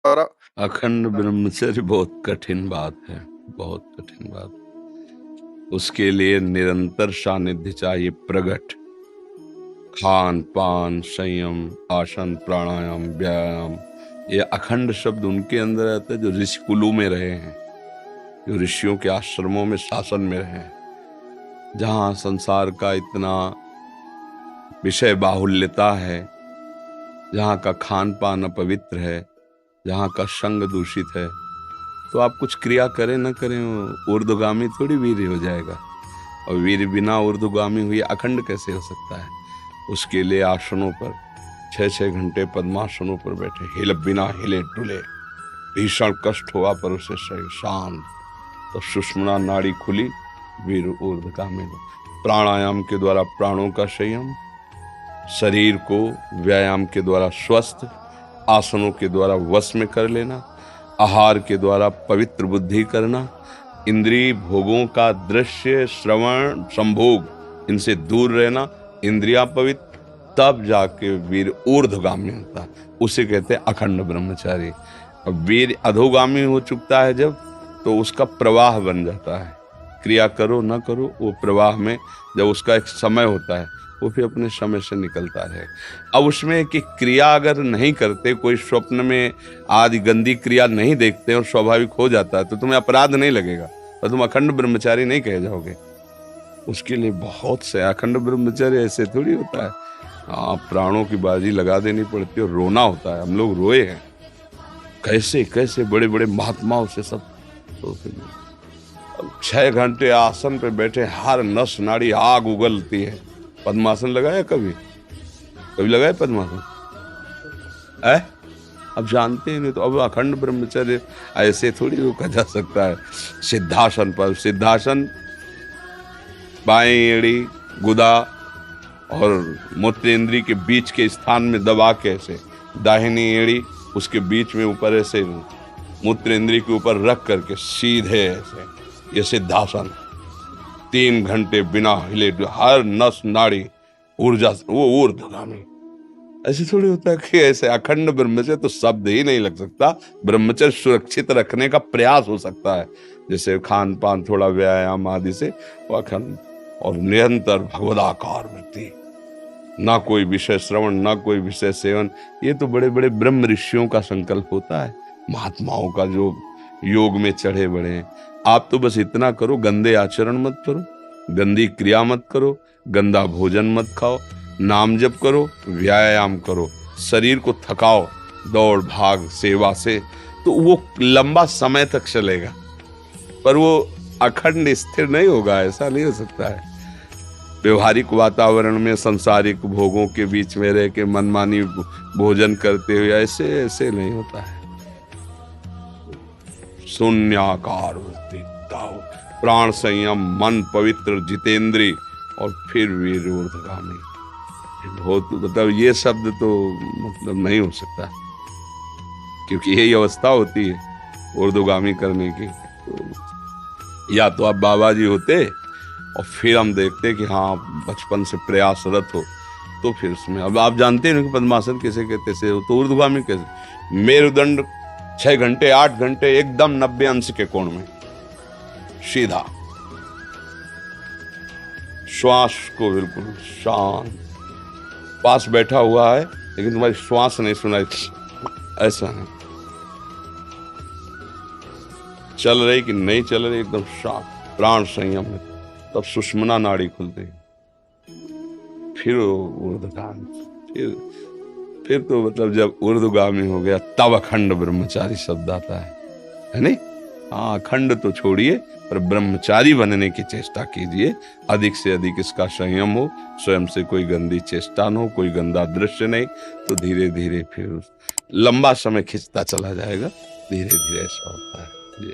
और अखंड ब्रह्मचर्य बहुत कठिन बात है, बहुत कठिन बात। उसके लिए निरंतर सानिध्य चाहिए, प्रगट। खान पान संयम, आसन प्राणायाम व्यायाम, ये अखंड शब्द उनके अंदर आता है जो ऋषि कुलों में रहे हैं, जो ऋषियों के आश्रमों में शासन में रहे हैं, जहाँ संसार का इतना विषय बाहुल्यता है, जहाँ का खान पान अपवित्र है, जहाँ का संग दूषित है, तो आप कुछ क्रिया करें न करें, ऊर्ध्वगामी थोड़ी वीर हो जाएगा। और वीर बिना ऊर्ध्वगामी हुए अखंड कैसे हो सकता है? उसके लिए आसनों पर 6-6 घंटे पद्मासनों पर बैठे, हिल बिना हिले डुले, भीषण कष्ट हुआ पर उसे सही शांत, तो सुषुम्ना नाड़ी खुली, वीर ऊर्ध्वगामी। प्राणायाम के द्वारा प्राणों का संयम, शरीर को व्यायाम के द्वारा स्वस्थ, आसनों के द्वारा वश में कर लेना, आहार के द्वारा पवित्र बुद्धि करना, इंद्रिय भोगों का दृश्य श्रवण संभोग इनसे दूर रहना, इंद्रिया पवित्र, तब जाके वीर ऊर्ध्वगामी होता, उसे कहते हैं अखंड ब्रह्मचारी। अब वीर अधोगामी हो चुकता है जब, तो उसका प्रवाह बन जाता है, क्रिया करो ना करो वो प्रवाह में, जब उसका एक समय होता है वो फिर अपने समय से निकलता रहे। अब उसमें कि क्रिया अगर नहीं करते, कोई स्वप्न में आदि गंदी क्रिया नहीं देखते और स्वाभाविक हो जाता है, तो तुम्हें अपराध नहीं लगेगा और तुम अखंड ब्रह्मचारी नहीं कहे जाओगे। उसके लिए बहुत से अखंड ब्रह्मचर्य ऐसे थोड़ी होता है, हाँ प्राणों की बाजी लगा देनी पड़ती है और रोना होता है। हम लोग रोए हैं, कैसे कैसे बड़े बड़े महात्माओं से सब। तो 6 घंटे आसन पे बैठे, हर नस नाड़ी आग उगलती है। पद्मासन लगाया कभी? कभी लगाया पद्मासन? है? अब जानते ही नहीं, तो अब अखंड ब्रह्मचर्य ऐसे थोड़ी रोका जा सकता है। सिद्धासन पर, सिद्धासन बाएं एड़ी, गुदा और मूत्रेंद्री के बीच के स्थान में दबा के ऐसे, दाहिनी एड़ी उसके बीच में ऊपर ऐसे मूत्रेंद्री के ऊपर रख करके सीधे ऐसे, ये सिद्धासन। 3 घंटे बिना हिले, हर नस नाड़ी ऊर्जा, वो ऊर्ध्वगामी। ऐसे थोड़ी होता है कि ऐसे अखंड ब्रह्मचर्य तो शब्द ही नहीं लग सकता। ब्रह्मचर्य सुरक्षित रखने का प्रयास हो सकता है, जैसे खान पान, थोड़ा व्यायाम आदि से वो अखंड। और निरंतर भगवदाकार वृत्ति, ना कोई विषय श्रवण, ना कोई विषय सेवन। ये तो बड़े बड़े ब्रह्म ऋषियों का संकल्प होता है, महात्माओं का जो योग में चढ़े बड़े हैं। आप तो बस इतना करो, गंदे आचरण मत करो, गंदी क्रिया मत करो, गंदा भोजन मत खाओ, नाम जप करो, व्यायाम करो, शरीर को थकाओ दौड़ भाग सेवा से, तो वो लंबा समय तक चलेगा, पर वो अखंड स्थिर नहीं होगा। ऐसा नहीं हो सकता है। व्यवहारिक वातावरण में सांसारिक भोगों के बीच में रह के मनमानी भोजन करते हुए ऐसे ऐसे नहीं होता है। शून्याकार वृत्ति, प्राण संयम, मन पवित्र, जितेंद्री, और फिर वीर ऊर्ध्वगामी। बहुत मतलब ये शब्द तो मतलब नहीं हो सकता, क्योंकि यही अवस्था होती है ऊर्ध्वगामी करने की। तो या तो आप बाबा जी होते और फिर हम देखते कि हाँ बचपन से प्रयासरत हो, तो फिर उसमें। अब आप जानते हैं कि पद्मासन किसे कहते से, तो ऊर्ध्वगामी कैसे? मेरुदंड 6 घंटे 8 घंटे एकदम 90 अंश के कोण में सीधा, श्वास को बिल्कुल शांत, पास बैठा हुआ है लेकिन तुम्हारी श्वास नहीं सुनाई, ऐसा नहीं, चल रही कि नहीं चल रही, एकदम शांत, प्राण संयम है। तब सुषुम्ना नाड़ी खुलती, फिर ऊर्ध्वगामी, फिर तो मतलब जब ऊर्ध्वगामी हो गया तब अखंड ब्रह्मचारी शब्द आता है नहीं? हाँ अखंड तो छोड़िए, पर ब्रह्मचारी बनने की चेष्टा कीजिए। अधिक से अधिक इसका संयम हो, स्वयं से कोई गंदी चेष्टा न हो, कोई गंदा दृश्य नहीं, तो धीरे धीरे फिर लंबा समय खिंचता चला जाएगा, धीरे धीरे ऐसा होता है। जी।